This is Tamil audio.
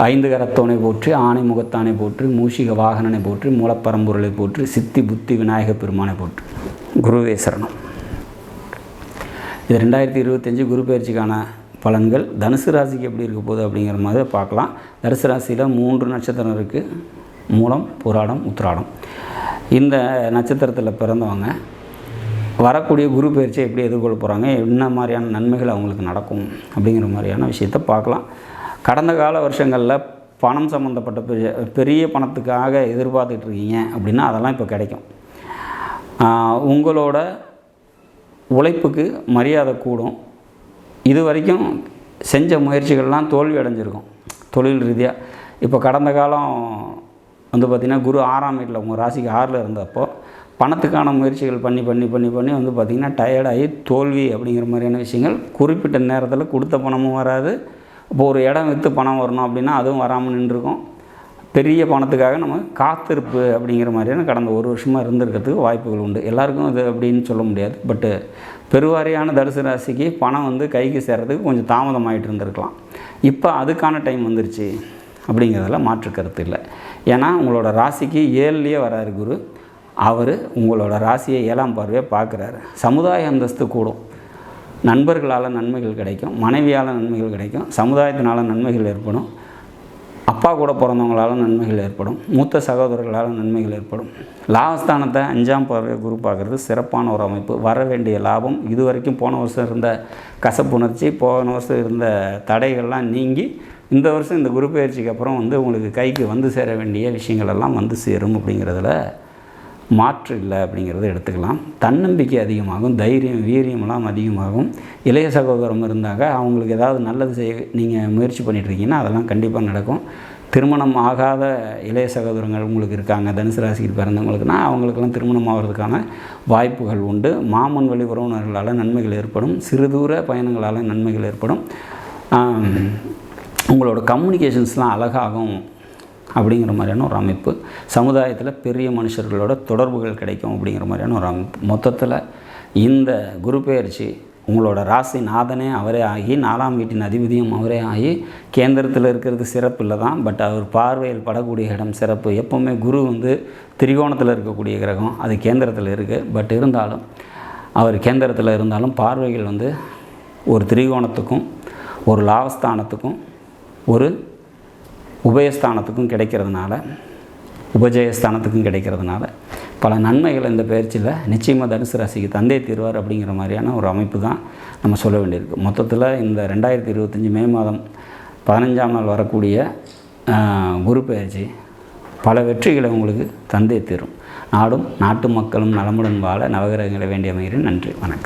ஐந்து கரத்தோனை போற்றி, ஆனை முகத்தானை போற்றி, மூஷிக வாகனனை போற்றி, மூலப்பரம்பொருளை போற்றி, சித்தி புத்தி விநாயக பெருமானை போற்றி. குருவே சரணம். இது 2025 குரு பயிற்சிக்கான பலன்கள். தனுசு ராசிக்கு எப்படி இருக்க போகுது அப்படிங்கிற மாதிரி பார்க்கலாம். தனுசு ராசியில் 3 நட்சத்திரம் இருக்குது. மூலம், பூராடம், உத்திராடம். இந்த நட்சத்திரத்தில் பிறந்தவங்க வரக்கூடிய குரு பயிற்சியை எப்படி எதிர்கொள்ள போகிறாங்க, என்ன மாதிரியான நன்மைகள் அவங்களுக்கு நடக்கும் அப்படிங்கிற மாதிரியான விஷயத்தை பார்க்கலாம். கடந்த கால வருஷங்களில் பணம் சம்மந்தப்பட்ட பெரிய பணத்துக்காக எதிர்பார்த்துட்டு இருக்கீங்க அப்படின்னா அதெல்லாம் இப்போ கிடைக்கும். உங்களோட உழைப்புக்கு மரியாதை கூடும். இது வரைக்கும் செஞ்ச முயற்சிகள்லாம் தோல்வி அடைஞ்சிருக்கும் தொழில் ரீதியாக. இப்போ கடந்த காலம் வந்து பார்த்திங்கன்னா குரு 6ஆம் வீட்டில் உங்கள் ராசிக்கு 6ல் இருந்தப்போ பணத்துக்கான முயற்சிகள் பண்ணி வந்து பார்த்திங்கன்னா டயர்டாகி தோல்வி அப்படிங்கிற மாதிரியான விஷயங்கள். குறிப்பிட்ட நேரத்தில் கொடுத்த பணமும் வராது. இப்போ ஒரு இடம் விற்று பணம் வரணும் அப்படின்னா அதுவும் வராமல் நின்றுருக்கும். பெரிய பணத்துக்காக நம்ம காத்திருப்பு அப்படிங்கிற மாதிரியான கடந்த ஒரு வருஷமாக இருந்திருக்கிறதுக்கு வாய்ப்புகள் உண்டு. எல்லாருக்கும் இது அப்படின்னு சொல்ல முடியாது. பட்டு பெருவாரியான தனுசு ராசிக்கு பணம் வந்து கைக்கு சேர்கிறதுக்கு கொஞ்சம் தாமதமாகிட்டு இருந்திருக்கலாம். இப்போ அதுக்கான டைம் வந்துருச்சு அப்படிங்கிறதுல மாற்று கருத்து இல்லை. ஏன்னா உங்களோட ராசிக்கு 7லேயே வராரு குரு. அவர் உங்களோட ராசியை 7ஆம் பார்வையாக பார்க்குறாரு. சமுதாய அந்தஸ்து கூடும். நண்பர்களால் நன்மைகள் கிடைக்கும், மனைவியால் நன்மைகள் கிடைக்கும், சமுதாயத்தினால் நன்மைகள் ஏற்படும், அப்பா கூட பிறந்தவங்களால் நன்மைகள் ஏற்படும், மூத்த சகோதரர்களால் நன்மைகள் ஏற்படும். லாபஸ்தானத்தை 5ஆம் பார்வையை குரு பார்க்குறது சிறப்பான ஒரு அமைப்பு. வர வேண்டிய லாபம், இது வரைக்கும் போன வருஷம் இருந்த கசப்புணர்ச்சி, போன வருஷம் இருந்த தடைகள்லாம் நீங்கி இந்த வருஷம் இந்த குரு பயிற்சிக்கு அப்புறம் வந்து உங்களுக்கு கைக்கு வந்து சேர வேண்டிய விஷயங்கள் எல்லாம் வந்து சேரும். அப்படிங்கிறதுல மாற்று இல்லை அப்படிங்கிறத எடுத்துக்கலாம். தன்னம்பிக்கை அதிகமாகும், தைரியம் வீரியமெல்லாம் அதிகமாகும். இளைய சகோதரம் இருந்தாங்க, அவங்களுக்கு ஏதாவது நல்லது செய்ய நீங்கள் முயற்சி பண்ணிகிட்ருக்கீங்கன்னா அதெல்லாம் கண்டிப்பாக நடக்கும். திருமணம் ஆகாத இளைய சகோதரங்கள் உங்களுக்கு இருக்காங்க தனுசு ராசிக்கு பிறந்தவங்களுக்குன்னா அவங்களுக்கெல்லாம் திருமணம் ஆகிறதுக்கான வாய்ப்புகள் உண்டு. மாமன் வழி உறவினர்களால் நன்மைகள் ஏற்படும். சிறு தூர பயணங்களால் நன்மைகள் ஏற்படும். உங்களோட கம்யூனிகேஷன்ஸ்லாம் அழகாகும் அப்படிங்கிற மாதிரியான ஒரு அமைப்பு. சமுதாயத்தில் பெரிய மனுஷர்களோட தொடர்புகள் கிடைக்கும் அப்படிங்கிற மாதிரியான ஒரு அமைப்பு. மொத்தத்தில் இந்த குரு பெயர்ச்சி உங்களோட ராசி நாதனே அவரே ஆகி 4ஆம் வீட்டின் அதிபதியும் அவரே ஆகி கேந்திரத்தில் இருக்கிறது சிறப்பு இல்லை தான். பட் அவர் பார்வையில் படக்கூடிய இடம் சிறப்பு. எப்போவுமே குரு வந்து திரிகோணத்தில் இருக்கக்கூடிய கிரகம், அது கேந்திரத்தில் இருக்குது. பட் இருந்தாலும் அவர் கேந்திரத்தில் இருந்தாலும் பார்வைகள் வந்து ஒரு திரிகோணத்துக்கும் ஒரு லாபஸ்தானத்துக்கும் ஒரு உபயஸ்தானத்துக்கும் கிடைக்கிறதுனால, உபஜயஸ்தானத்துக்கும் கிடைக்கிறதுனால பல நன்மைகள் இந்த பயிற்சியில் நிச்சயமாக தனுசு ராசிக்கு தந்தை தீர்வார் அப்படிங்கிற மாதிரியான ஒரு அமைப்பு தான் நம்ம சொல்ல வேண்டியிருக்கு. மொத்தத்தில் இந்த 2025 மே மாதம் 15ஆம் நாள் வரக்கூடிய குரு பயிற்சி பல வெற்றிகளை உங்களுக்கு தந்தை தீரும். நாடும் நாட்டு மக்களும் நலமுடன் வாழ நவகிரகங்களை வேண்டிய அமைகிறேன். நன்றி, வணக்கம்.